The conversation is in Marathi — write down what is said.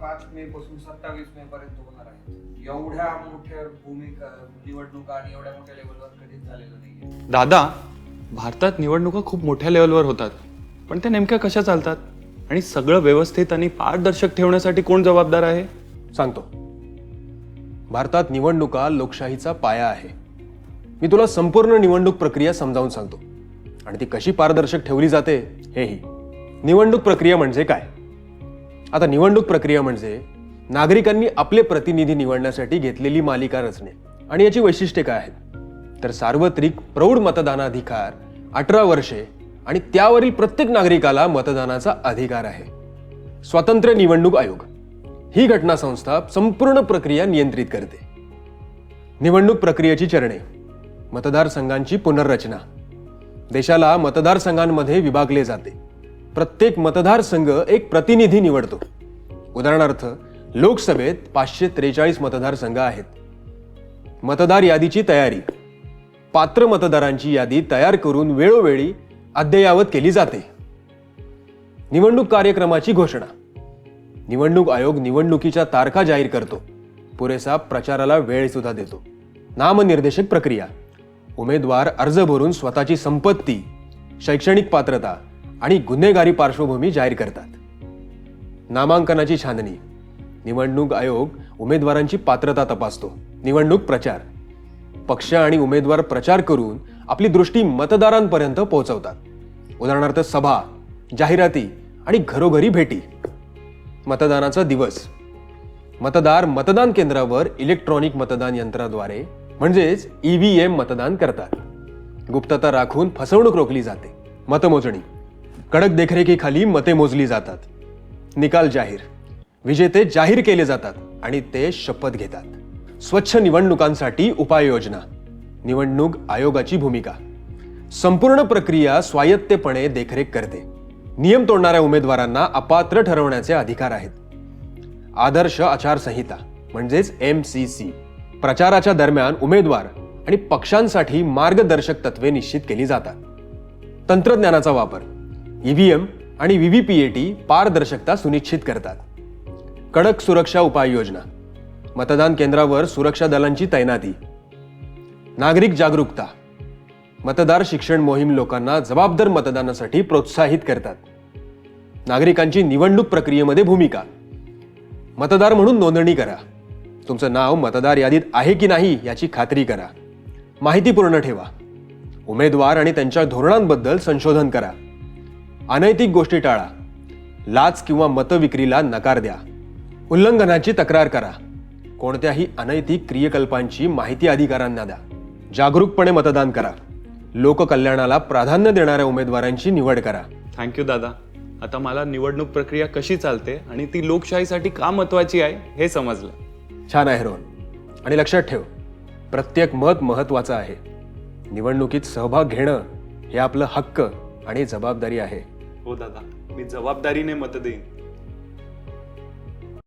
5 मे पासून 27 मे पर्यंत होणार आहे. एवढ्या मोठ्या निवडणुका आणि एवढ्या मोठ्या लेवलवर कधीच झालेलं नाहीये. दादा, भारतात निवडणुका खूप मोठ्या लेवलवर होतात, पण त्या नेमक्या कशा चालतात आणि सगळं व्यवस्थित आणि पारदर्शक ठेवण्यासाठी कोण जबाबदार आहे? सांगतो. भारतात निवडणुका लोकशाहीचा पाया आहे. मी तुला संपूर्ण निवडणूक प्रक्रिया समजावून सांगतो आणि ती कशी पारदर्शक ठेवली जाते हेही. निवडणूक प्रक्रिया म्हणजे काय? आता निवडणूक प्रक्रिया म्हणजे नागरिकांनी आपले प्रतिनिधी निवडण्यासाठी घेतलेली मालिका रचणे. आणि याची वैशिष्ट्ये काय आहेत? तर सार्वत्रिक प्रौढ मतदानाधिकार, 18 वर्षे आणि त्यावरील प्रत्येक नागरिकाला मतदानाचा अधिकार आहे. स्वतंत्र निवडणूक आयोग ही घटना संस्था संपूर्ण प्रक्रिया नियंत्रित करते. निवडणूक प्रक्रियेची चरणे: मतदारसंघांची पुनर्रचना. देशाला मतदारसंघांमध्ये विभागले जाते. प्रत्येक मतदारसंघ एक प्रतिनिधी निवडतो. उदाहरणार्थ, लोकसभेत 543 मतदारसंघ आहेत. मतदार यादीची तयारी: पात्र मतदारांची यादी तयार करून वेळोवेळी अद्ययावत केली जाते. निवडणूक कार्यक्रमाची घोषणा: निवडणूक आयोग निवडणुकीच्या तारखा जाहीर करतो. पुरेसा प्रचाराला वेळ सुद्धा देतो. नामनिर्देशक प्रक्रिया: उमेदवार अर्ज भरून स्वतःची संपत्ती, शैक्षणिक पात्रता आणि गुन्हेगारी पार्श्वभूमी जाहीर करतात. नामांकनाची छाननी: निवडणूक आयोग उमेदवारांची पात्रता तपासतो. निवडणूक प्रचार: पक्ष आणि उमेदवार प्रचार करून आपली दृष्टी मतदारांपर्यंत पोहोचवतात. उदाहरणार्थ, सभा, जाहिराती आणि घरोघरी भेटी. मतदानाचा दिवस: मतदार मतदान केंद्रावर इलेक्ट्रॉनिक मतदान यंत्राद्वारे म्हणजेच EVM मतदान करतात. गुप्तता राखून फसवणूक रोखली जाते. मतमोजणी: कडक देखरेखीखाली मते मोजली जातात. निकाल जाहीर: विजेते जाहीर केले जातात आणि ते शपथ घेतात. स्वच्छ निवडणुकांसाठी उपाययोजना: निवडणूक आयोगाची भूमिका. संपूर्ण प्रक्रिया स्वायत्तपणे देखरेख करते. नियम तोडणाऱ्या उमेदवारांना अपात्र ठरवण्याचे अधिकार आहेत. आदर्श आचारसंहिता म्हणजेच MCC. प्रचाराच्या दरम्यान उमेदवार आणि पक्षांसाठी मार्गदर्शक तत्वे निश्चित केली जातात. तंत्रज्ञानाचा वापर: EVM आणि VVPAT पारदर्शकता सुनिश्चित करतात. कडक सुरक्षा उपाययोजना: मतदान केंद्रावर सुरक्षा दलांची तैनाती. नागरिक जागरूकता: मतदार शिक्षण मोहीम लोकांना जबाबदार मतदानासाठी प्रोत्साहित करतात. नागरिकांची निवडणूक प्रक्रियेमध्ये भूमिका: मतदार म्हणून नोंदणी करा. तुमचं नाव मतदार यादीत आहे की नाही याची खात्री करा. माहिती पूर्ण ठेवा. उमेदवार आणि त्यांच्या धोरणांबद्दल संशोधन करा. अनैतिक गोष्टी टाळा. लाच किंवा मतविक्रीला नकार द्या. उल्लंघनाची तक्रार करा. कोणत्याही अनैतिक क्रियाकल्पांची माहिती अधिकाऱ्यांना द्या. जागरूकपणे मतदान करा. लोककल्याणाला प्राधान्य देणाऱ्या उमेदवारांची निवड करा. थँक्यू दादा. आता मला निवडणूक प्रक्रिया कशी चालते आणि ती लोकशाहीसाठी का महत्वाची आहे हे समजलं. छान आहे रोहन. आणि लक्षात ठेव, प्रत्येक मत महत्वाचं आहे. निवडणुकीत सहभाग घेणं हे आपलं हक्क आणि जबाबदारी आहे. हो दादा, मी जबाबदारीने मत देईन.